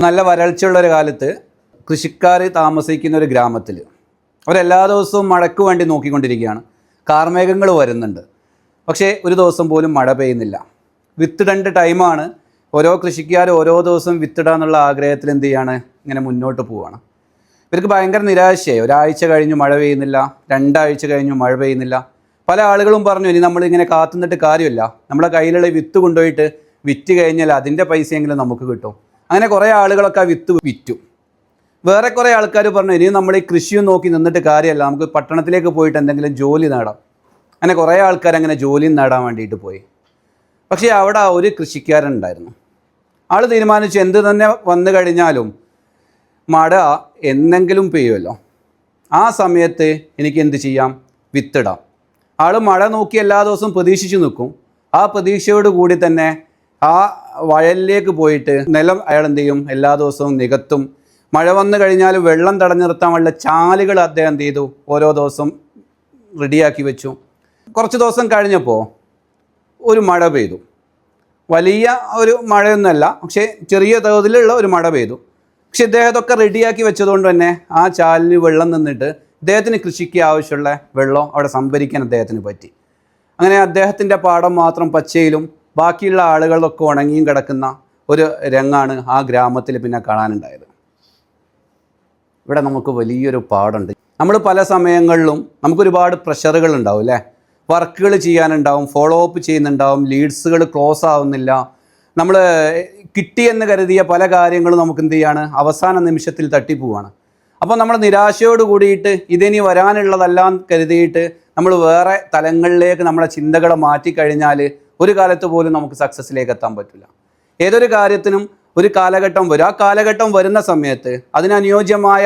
നല്ല വരൾച്ചയുള്ളൊരു കാലത്ത് കൃഷിക്കാർ താമസിക്കുന്ന ഒരു ഗ്രാമത്തിൽ അവരെല്ലാ ദിവസവും മഴയ്ക്ക് വേണ്ടി നോക്കിക്കൊണ്ടിരിക്കുകയാണ്. കാർമേഘങ്ങൾ വരുന്നുണ്ട്, പക്ഷേ ഒരു ദിവസം പോലും മഴ പെയ്യുന്നില്ല. വിത്തിടേണ്ട ടൈമാണ്. ഓരോ കൃഷിക്കാരും ഓരോ ദിവസം വിത്തിടുക എന്നുള്ള ആഗ്രഹത്തിൽ എന്ത് ചെയ്യാണ്, ഇങ്ങനെ മുന്നോട്ട് പോവുകയാണ്. ഇവർക്ക് ഭയങ്കര നിരാശയായി. ഒരാഴ്ച കഴിഞ്ഞു മഴ പെയ്യുന്നില്ല, 2 ആഴ്ച കഴിഞ്ഞു മഴ പെയ്യുന്നില്ല. പല ആളുകളും പറഞ്ഞു, ഇനി നമ്മളിങ്ങനെ കാത്തുനിന്നിട്ട് കാര്യമില്ല, നമ്മളെ കയ്യിലുള്ള വിത്ത് കൊണ്ടുപോയിട്ട് വിറ്റ് കഴിഞ്ഞാൽ അതിൻ്റെ പൈസയെങ്കിലും നമുക്ക് കിട്ടും. അങ്ങനെ കുറേ ആളുകളൊക്കെ ആ വിത്ത് വിറ്റു. വേറെ കുറേ ആൾക്കാർ പറഞ്ഞു, ഇനി നമ്മൾ ഈ കൃഷിയും നോക്കി നിന്നിട്ട് കാര്യമല്ല, നമുക്ക് പട്ടണത്തിലേക്ക് പോയിട്ട് എന്തെങ്കിലും ജോലി നേടാം. അങ്ങനെ കുറേ ആൾക്കാർ അങ്ങനെ ജോലി നേടാൻ വേണ്ടിയിട്ട് പോയി. പക്ഷേ അവിടെ ഒരു കൃഷിക്കാരൻ ഉണ്ടായിരുന്നു. ആൾ തീരുമാനിച്ചു, എന്ത് തന്നെ വന്നു കഴിഞ്ഞാലും മഴ എന്നെങ്കിലും പെയ്യുമല്ലോ, ആ സമയത്ത് എനിക്ക് എന്ത് ചെയ്യാം, വിത്തിടാം. ആൾ മഴ നോക്കി എല്ലാ ദിവസവും പ്രതീക്ഷിച്ച് നിൽക്കും. ആ പ്രതീക്ഷയോട് കൂടി തന്നെ ആ വയലിലേക്ക് പോയിട്ട് നിലം അയാൾ എന്ത് ചെയ്യും, എല്ലാ ദിവസവും നികത്തും. മഴ വന്നു കഴിഞ്ഞാൽ വെള്ളം തടഞ്ഞു നിർത്താനുള്ള ചാലുകൾ അദ്ദേഹം എന്ത് ചെയ്തു, ഓരോ ദിവസം റെഡിയാക്കി വെച്ചു. കുറച്ച് ദിവസം കഴിഞ്ഞപ്പോൾ ഒരു മഴ പെയ്തു. വലിയ ഒരു മഴയൊന്നുമല്ല, പക്ഷേ ചെറിയ തോതിലുള്ള ഒരു മഴ പെയ്തു. പക്ഷെ ഇദ്ദേഹം ഇതൊക്കെ റെഡിയാക്കി വെച്ചതുകൊണ്ട് തന്നെ ആ ചാലിന് വെള്ളം നിന്നിട്ട് അദ്ദേഹത്തിന് കൃഷിക്ക് ആവശ്യമുള്ള വെള്ളം അവിടെ സംഭരിക്കാൻ അദ്ദേഹത്തിന് പറ്റി. അങ്ങനെ അദ്ദേഹത്തിൻ്റെ പാടം മാത്രം പച്ചയിലും ബാക്കിയുള്ള ആളുകളൊക്കെ ഉണങ്ങിയും കിടക്കുന്ന ഒരു രംഗാണ് ആ ഗ്രാമത്തിൽ പിന്നെ കാണാനുണ്ടായത്. ഇവിടെ നമുക്ക് വലിയൊരു പാടുണ്ട്. നമ്മൾ പല സമയങ്ങളിലും നമുക്കൊരുപാട് പ്രഷറുകൾ ഉണ്ടാവും അല്ലേ, വർക്കുകൾ ചെയ്യാനുണ്ടാവും, ഫോളോ അപ്പ് ചെയ്യുന്നുണ്ടാവും, ലീഡ്സുകൾ ക്ലോസ് ആവുന്നില്ല. നമ്മൾ കിട്ടിയെന്ന് കരുതിയ പല കാര്യങ്ങളും നമുക്ക് എന്ത് ചെയ്യാണ്, അവസാന നിമിഷത്തിൽ തട്ടിപ്പോവാണ്. അപ്പോൾ നമ്മൾ നിരാശയോട് കൂടിയിട്ട് ഇതിനി വരാനുള്ളതെല്ലാം കരുതിയിട്ട് നമ്മൾ വേറെ തലങ്ങളിലേക്ക് നമ്മുടെ ചിന്തകളെ മാറ്റിക്കഴിഞ്ഞാൽ ഒരു കാലത്ത് പോലും നമുക്ക് സക്സസ്സിലേക്ക് എത്താൻ പറ്റില്ല. ഏതൊരു കാര്യത്തിനും ഒരു കാലഘട്ടം വരും. ആ കാലഘട്ടം വരുന്ന സമയത്ത് അതിനനുയോജ്യമായ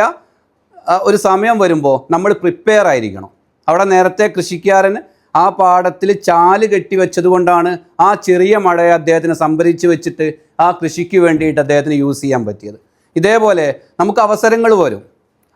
ഒരു സമയം വരുമ്പോൾ നമ്മൾ പ്രിപ്പയർ ആയിരിക്കണം. അവിടെ നേരത്തെ കൃഷിക്കാരൻ ആ പാടത്തിൽ ചാല് കെട്ടിവെച്ചത് കൊണ്ടാണ് ആ ചെറിയ മഴയെ അദ്ദേഹത്തിന് സംഭരിച്ച് വെച്ചിട്ട് ആ കൃഷിക്ക് വേണ്ടിയിട്ട് അദ്ദേഹത്തിന് യൂസ് ചെയ്യാൻ പറ്റിയത്. ഇതേപോലെ നമുക്ക് അവസരങ്ങൾ വരും.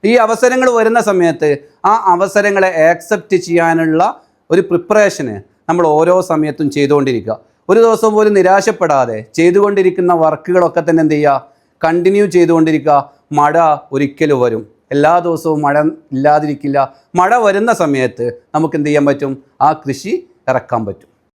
ഈ അവസരങ്ങൾ വരുന്ന സമയത്ത് ആ അവസരങ്ങളെ ആക്സെപ്റ്റ് ചെയ്യാനുള്ള ഒരു പ്രിപ്പറേഷന് നമ്മൾ ഓരോ സമയത്തും ചെയ്തുകൊണ്ടിരിക്കുക. ഒരു ദിവസം പോലും നിരാശപ്പെടാതെ ചെയ്തുകൊണ്ടിരിക്കുന്ന വർക്കുകളൊക്കെ തന്നെ എന്ത് ചെയ്യുക, കണ്ടിന്യൂ ചെയ്തുകൊണ്ടിരിക്കുക. മഴ ഒരിക്കലും വരും. എല്ലാ ദിവസവും മഴ ഇല്ലാതിരിക്കില്ല. മഴ വരുന്ന സമയത്ത് നമുക്ക് എന്ത് ചെയ്യാൻ പറ്റും, ആ കൃഷി ഇറക്കാൻ പറ്റും.